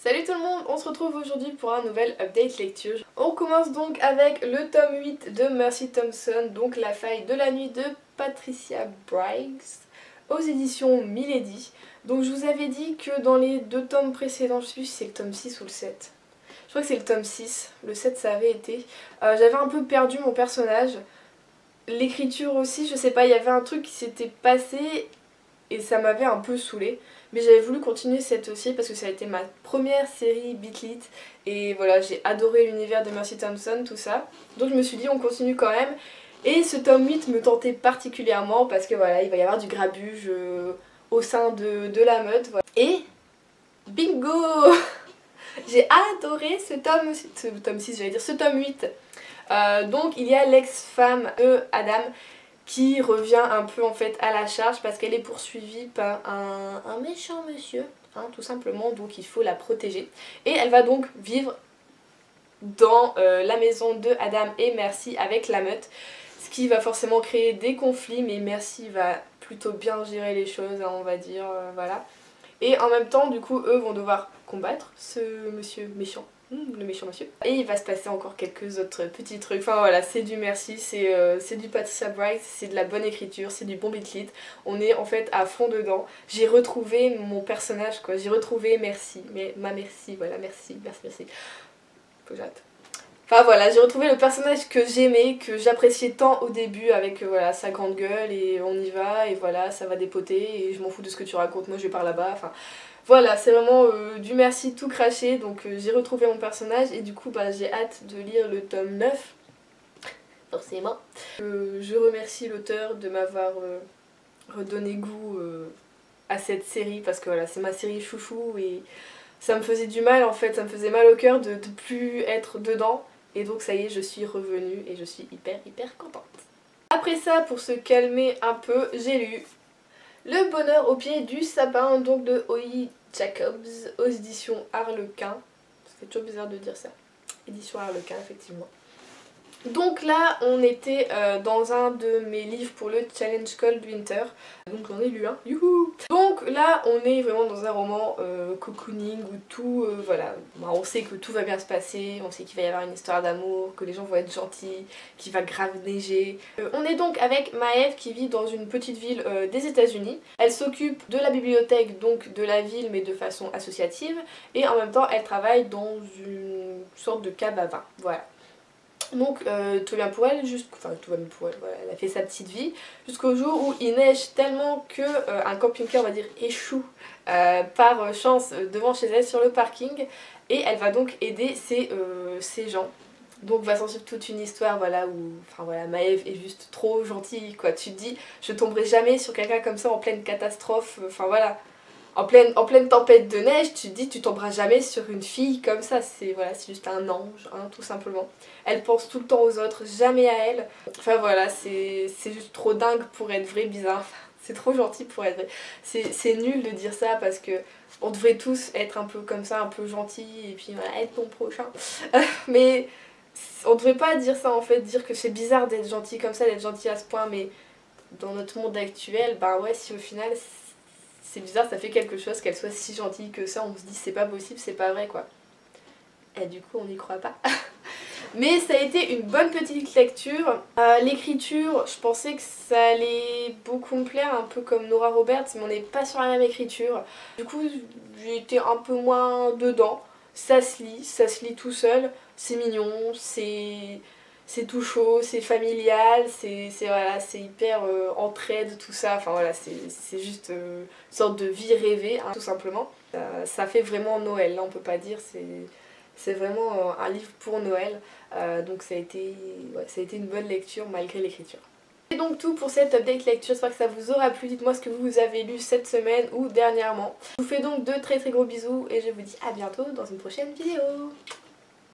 Salut tout le monde, on se retrouve aujourd'hui pour un nouvel update lecture. On commence donc avec le tome 8 de Mercy Thompson, donc La faille de la nuit de Patricia Briggs, aux éditions Milady. Donc je vous avais dit que dans les deux tomes précédents, je sais plus si c'est le tome 6 ou le 7. Je crois que c'est le tome 6, le 7 ça avait été. J'avais un peu perdu mon personnage. L'écriture aussi, je sais pas, il y avait un truc qui s'était passé et ça m'avait un peu saoulée. Mais j'avais voulu continuer cette aussi parce que ça a été ma première série Beatlit et voilà, j'ai adoré l'univers de Mercy Thompson, tout ça. Donc je me suis dit on continue quand même. Et ce tome 8 me tentait particulièrement parce que voilà, il va y avoir du grabuge au sein de la meute. Voilà. Et bingo j'ai adoré ce tome 6, j'allais dire ce tome 8. Donc il y a l'ex-femme de Adam qui revient un peu en fait à la charge parce qu'elle est poursuivie par un méchant monsieur, hein, tout simplement, donc il faut la protéger. Et elle va donc vivre dans la maison de Adam et Mercy avec la meute, ce qui va forcément créer des conflits, mais Mercy va plutôt bien gérer les choses, hein, on va dire, voilà. Et en même temps, du coup, eux vont devoir combattre ce monsieur méchant. Le méchant monsieur. Et il va se passer encore quelques autres petits trucs. Enfin voilà, c'est du Mercy, c'est du Patricia Briggs, c'est de la bonne écriture, c'est du bon Beatlit. On est en fait à fond dedans. J'ai retrouvé mon personnage quoi, j'ai retrouvé Mercy. Mais ma Mercy, voilà, merci. Faut que j'arrête. Enfin voilà, j'ai retrouvé le personnage que j'aimais, que j'appréciais tant au début avec voilà, sa grande gueule et on y va et voilà, ça va dépoter et je m'en fous de ce que tu racontes, moi je vais par là-bas, enfin... Voilà, c'est vraiment du Mercy tout craché, donc j'ai retrouvé mon personnage et du coup bah, j'ai hâte de lire le tome 9, forcément. Je remercie l'auteur de m'avoir redonné goût à cette série parce que voilà, c'est ma série chouchou et ça me faisait du mal en fait, ça me faisait mal au cœur de ne plus être dedans et donc ça y est, je suis revenue et je suis hyper contente. Après ça, pour se calmer un peu, j'ai lu Le bonheur au pied du sapin, donc de Holly Jacobs, aux éditions Harlequin. Ça fait toujours bizarre de dire ça. Édition Harlequin, effectivement. Donc là, on était dans un de mes livres pour le Challenge Cold Winter. Donc j'en ai lu un, youhou! Donc là, on est vraiment dans un roman cocooning où tout, voilà, bah, on sait que tout va bien se passer, on sait qu'il va y avoir une histoire d'amour, que les gens vont être gentils, qu'il va grave neiger. On est donc avec Maeve qui vit dans une petite ville des États-Unis. Elle s'occupe de la bibliothèque donc de la ville mais de façon associative et en même temps elle travaille dans une sorte de cave à vin, voilà. Donc tout va bien pour elle, enfin tout va bien pour elle, voilà, elle a fait sa petite vie jusqu'au jour où il neige tellement que un camping-car on va dire échoue par chance devant chez elle sur le parking et elle va donc aider ces gens. Donc va s'en suivre toute une histoire voilà où enfin voilà Maeve est juste trop gentille quoi, tu te dis je tomberai jamais sur quelqu'un comme ça en pleine catastrophe, enfin voilà. En pleine tempête de neige, tu te dis tu tomberas jamais sur une fille comme ça, c'est voilà, c'est juste un ange, hein, tout simplement. Elle pense tout le temps aux autres, jamais à elle. Enfin voilà, c'est juste trop dingue pour être vrai, bizarre. C'est trop gentil pour être vrai. C'est nul de dire ça parce que on devrait tous être un peu comme ça, un peu gentils et puis voilà, être ton prochain. Mais on devrait pas dire ça en fait, dire que c'est bizarre d'être gentil comme ça, d'être gentil à ce point, mais dans notre monde actuel, bah ouais, si au final... C'est bizarre, ça fait quelque chose qu'elle soit si gentille que ça, on se dit c'est pas possible, c'est pas vrai quoi. Et du coup on n'y croit pas. Mais ça a été une bonne petite lecture. L'écriture, je pensais que ça allait beaucoup me plaire, un peu comme Nora Roberts, mais on n'est pas sur la même écriture. Du coup j'ai été un peu moins dedans. Ça se lit tout seul, c'est mignon, c'est tout chaud, c'est familial, c'est voilà, c'est hyper entraide tout ça, enfin voilà, c'est juste une sorte de vie rêvée, hein, tout simplement. Ça fait vraiment Noël, là on peut pas dire, c'est vraiment un livre pour Noël, donc ça a été une bonne lecture malgré l'écriture. C'est donc tout pour cette update lecture, j'espère que ça vous aura plu, dites-moi ce que vous avez lu cette semaine ou dernièrement. Je vous fais donc de très gros bisous et je vous dis à bientôt dans une prochaine vidéo.